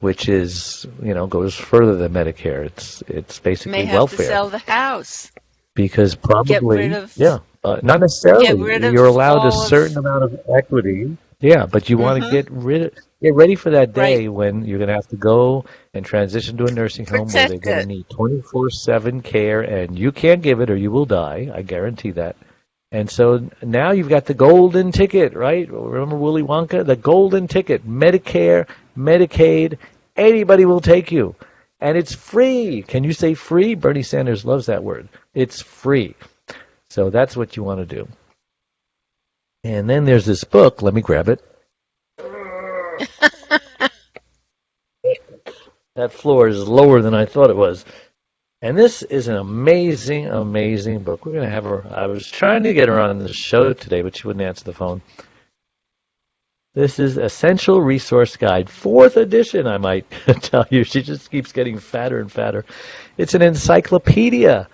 which is, goes further than Medicare. It's basically welfare. May have to sell the house. Because probably, not necessarily. You're allowed a certain amount of equity. Yeah, but you want to get ready for that day when you're going to have to go and transition to a nursing home where they're going to need 24/7 care, and you can't give it or you will die. I guarantee that. And so now you've got the golden ticket, right? Remember Willy Wonka? The golden ticket, Medicare, Medicaid, anybody will take you. And it's free. Can you say free? Bernie Sanders loves that word. It's free. So that's what you want to do. And then there's this book. Let me grab it. That floor is lower than I thought it was. And this is an amazing, amazing book. We're going to have her. I was trying to get her on the show today, but she wouldn't answer the phone. This is Essential Resource Guide, 4th edition, I might tell you. She just keeps getting fatter and fatter. It's an encyclopedia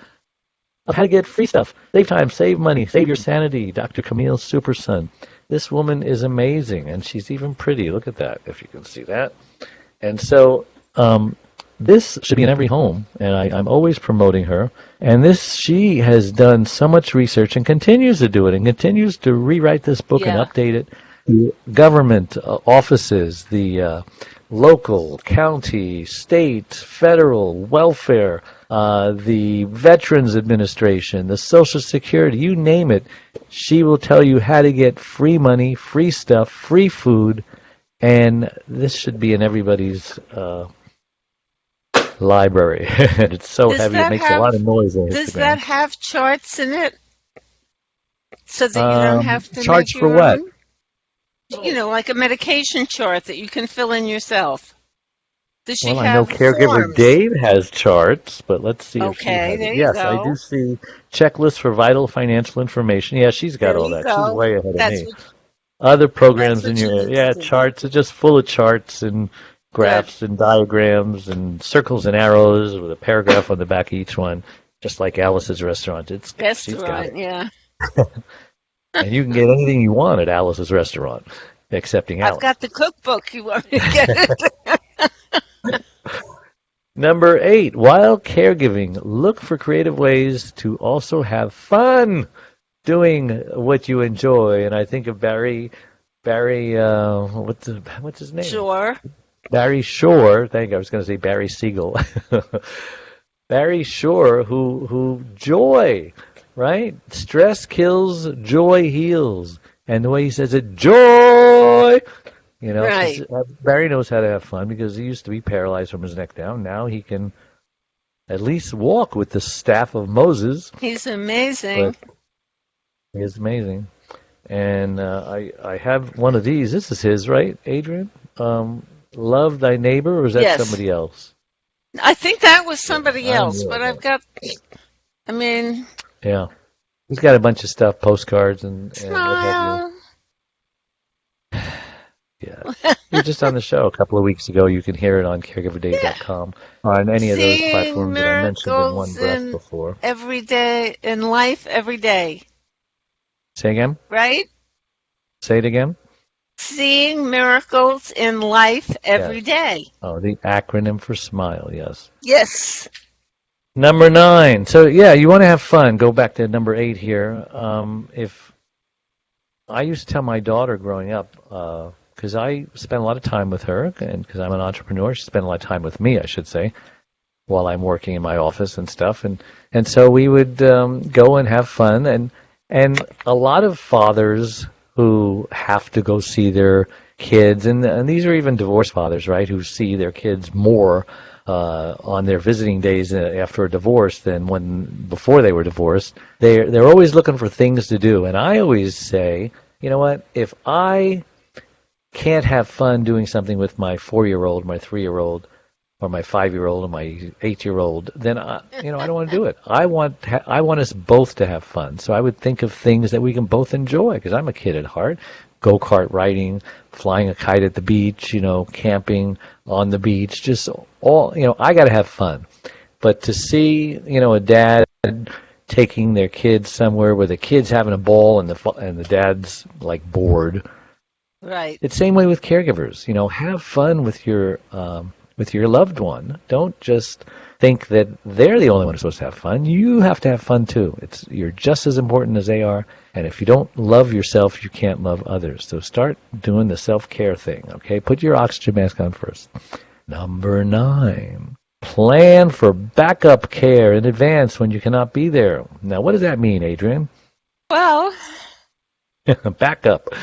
of how to get free stuff. Save time, save money, save your sanity. Dr. Camille Superson. This woman is amazing, and she's even pretty. Look at that, if you can see that. And so this should be in every home, and I'm always promoting her. And she has done so much research and continues to do it and continues to rewrite this book and update it. The government offices, the local, county, state, federal, welfare, the Veterans Administration, the Social Security, you name it, she will tell you how to get free money, free stuff, free food, and this should be in everybody's library. It's so heavy, it makes a lot of noise on Instagram. Does that have charts in it? So that you don't have to charts make for your what? own? You know, like a medication chart that you can fill in yourself. Does she I have know Caregiver forms? Dave has charts, but let's see if she has Okay, it. there you Yes, go. I do see checklists for vital financial information. Yeah, she's got There all you that. go. She's way ahead of That's me. what, Other that's programs in what you your need to do. charts are just full of charts and graphs and diagrams and circles and arrows with a paragraph on the back of each one, just like Alice's Restaurant. She's got Restaurant, it. yeah. And you can get anything you want at Alice's Restaurant, excepting Alice. I've got the cookbook. You want me to get it? Number 8, while caregiving, look for creative ways to also have fun doing what you enjoy. And I think of Barry, what's his name? Sure. Barry Shore. I was going to say Barry Siegel. Barry Shore, who joy, right? Stress kills, joy heals. And the way he says it, joy! You know, Right. Barry knows how to have fun because he used to be paralyzed from his neck down. Now he can at least walk with the staff of Moses. He's amazing. He is amazing. And I have one of these. This is his, right, Adrienne? Love thy neighbor, or is that Yes. somebody else? I think that was somebody I else, knew but it. I've got, I mean, Yeah. He's got a bunch of stuff, postcards and what have smile. you. Yeah. He was just on the show a couple of weeks ago. You can hear it on caregiverdave.com or on any of those Seeing platforms that I mentioned in one miracles breath before. every day, in life, every day, Say again? right? Say it again? Seeing miracles in life every day. Oh, the acronym for SMILE, yes. Yes. Number 9. So, yeah, you want to have fun. Go back to number 8 here. If I used to tell my daughter growing up, because I spent a lot of time with her, and because I'm an entrepreneur, she spent a lot of time with me, I should say, while I'm working in my office and stuff. And so we would go and have fun. And a lot of fathers who have to go see their kids, and these are even divorced fathers, right, who see their kids more on their visiting days after a divorce than before they were divorced. They're always looking for things to do. And I always say, you know what, if I can't have fun doing something with my 4-year-old, my 3-year-old, or my 5-year-old, or my 8-year-old, then I don't want to do it. I want us both to have fun. So I would think of things that we can both enjoy, because I'm a kid at heart. Go-kart riding, flying a kite at the beach, camping on the beach, just all, I got to have fun. But to see, a dad taking their kids somewhere where the kid's having a ball and the dad's like bored. Right. It's the same way with caregivers. Have fun with your loved one. Don't just think that they're the only one who's supposed to have fun. You have to have fun too. You're just as important as they are. And if you don't love yourself, you can't love others. So start doing the self-care thing, okay? Put your oxygen mask on first. Number 9, plan for backup care in advance when you cannot be there. Now, what does that mean, Adrienne? Well, backup.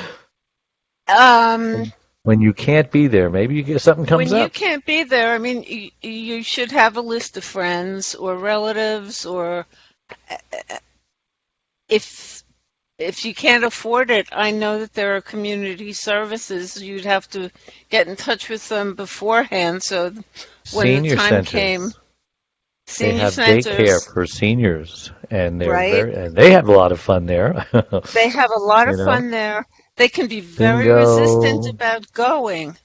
When you can't be there, maybe you get something comes when up. you can't be there, I mean, you should have a list of friends or relatives, or if you can't afford it, I know that there are community services. You'd have to get in touch with them beforehand. So when the Senior time centers. came, They have daycare for seniors, and right? they have a lot of fun there. They have a lot You of know, fun there. They can be very resistant bingo. about going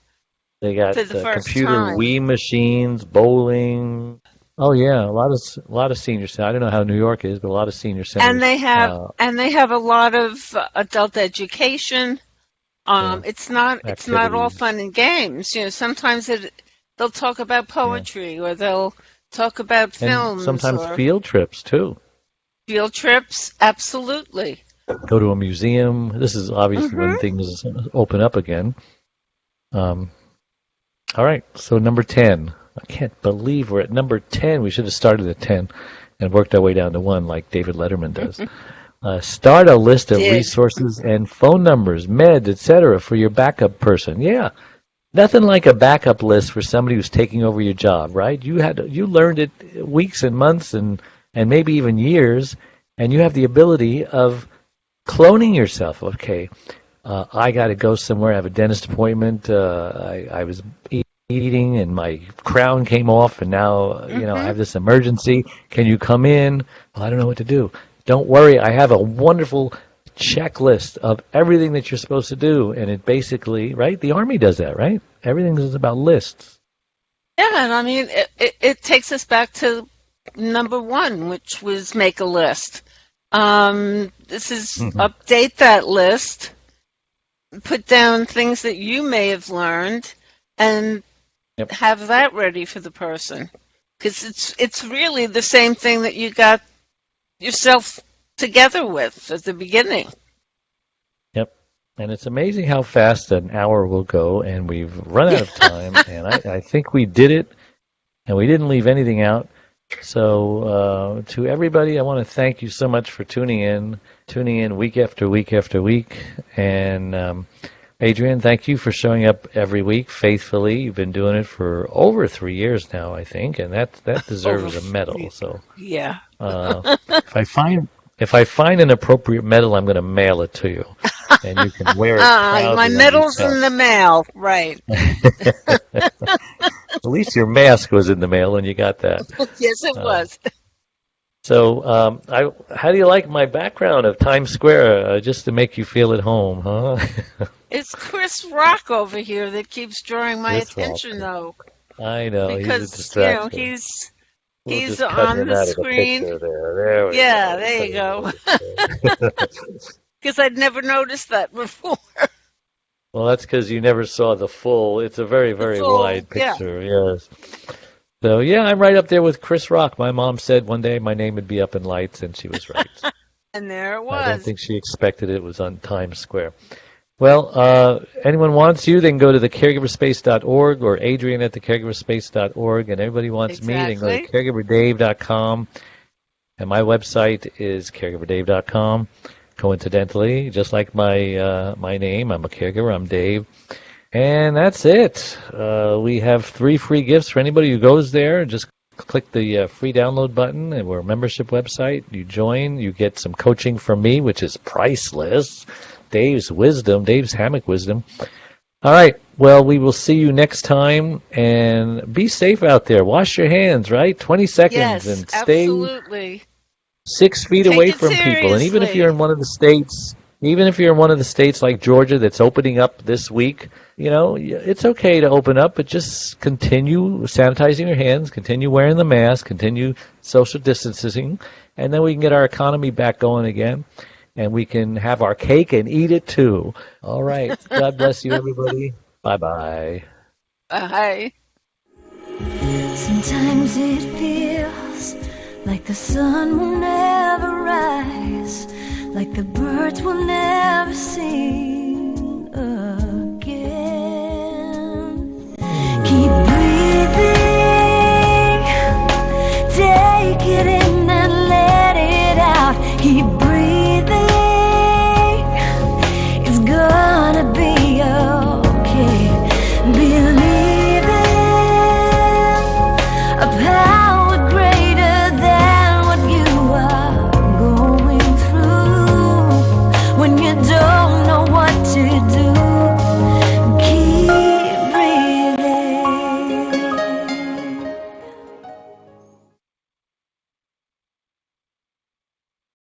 They got for the first computer time. Wii machines, bowling. Oh yeah, a lot of senior centers. I don't know how New York is, but a lot of senior And centers. they have a lot of adult education. Yeah, It's not all activities. fun and games. Sometimes they'll talk about Yeah, poetry, or they'll talk about and films sometimes or field trips too. field trips. Absolutely. Go to a museum. This is obviously when Mhm. things open up again. Um, all right, so number 10. I can't believe we're at number 10. We should have started at 10 and worked our way down to 1 like David Letterman does. Start a list of Did. resources and phone numbers, meds, etc. for your backup person. Yeah, nothing like a backup list for somebody who's taking over your job, right? You learned it weeks and months and maybe even years, and you have the ability of cloning yourself. Okay, I got to go somewhere. I have a dentist appointment. I was eating and my crown came off, and now I Mhm. have this emergency. Can you come in? Well, I don't know what to do. Don't worry. I have a wonderful checklist of everything that you're supposed to do, and it basically, right? The Army does that, right? Everything is about lists. Yeah, and I mean, it takes us back to number one, which was make a list. This is Hmm. update that list, put down things that you may have learned, and Yep. have that ready for the person. Because it's really the same thing that you got yourself together with at the beginning. Yep. And it's amazing how fast an hour will go, and we've run out of time. And I think we did it, and we didn't leave anything out. So to everybody, I want to thank you so much for tuning in week after week after week. And Adrienne, thank you for showing up every week faithfully. You've been doing it for over 3 years now, I think, and that Over, deserves a medal. So yeah. if I find an appropriate medal, I'm going to mail it to you, and you can wear it My proudly when you medal's in the mail, right? At least your mask was in the mail when you got that. Yes, it Uh, was. so, how do you like my background of Times Square, just to make you feel at home, huh? It's Chris Rock over here that keeps drawing my Chris Rock. attention, though, I know, he's a because distraction. We'll he's just cut on him the out of the screen. picture there. There we Yeah, go. there Cut you him out go. of the picture. Because I'd never noticed that before. Well, that's because you never saw the full. It's a very, The very full, wide yeah. picture, yes. So, yeah, I'm right up there with Chris Rock. My mom said one day my name would be up in lights, and she was right. And there it I don't was. think she expected it was on Times Square. Well, anyone wants you, they can go to thecaregiverspace.org or Adrienne at thecaregiverspace.org. And everybody wants me, they can go to Exactly. caregiverdave.com. And my website is caregiverdave.com. Coincidentally, just like my name, I'm a caregiver. I'm Dave. And that's it. We have 3 free gifts for anybody who goes there. Just click the free download button, and we're a membership website. You join, you get some coaching from me, which is priceless. Dave's wisdom, Dave's hammock wisdom. All right. Well, we will see you next time, and be safe out there. Wash your hands, right? 20 seconds, Yes, and stay absolutely. 6 feet Take away it from people. And even if you're seriously. in one of the states, like Georgia that's opening up this week, it's okay to open up, but just continue sanitizing your hands, continue wearing the mask, continue social distancing, and then we can get our economy back going again, and we can have our cake and eat it too. All right. God bless you, everybody. Bye-bye. Bye. Sometimes it feels like the sun will never rise, like the birds will never sing.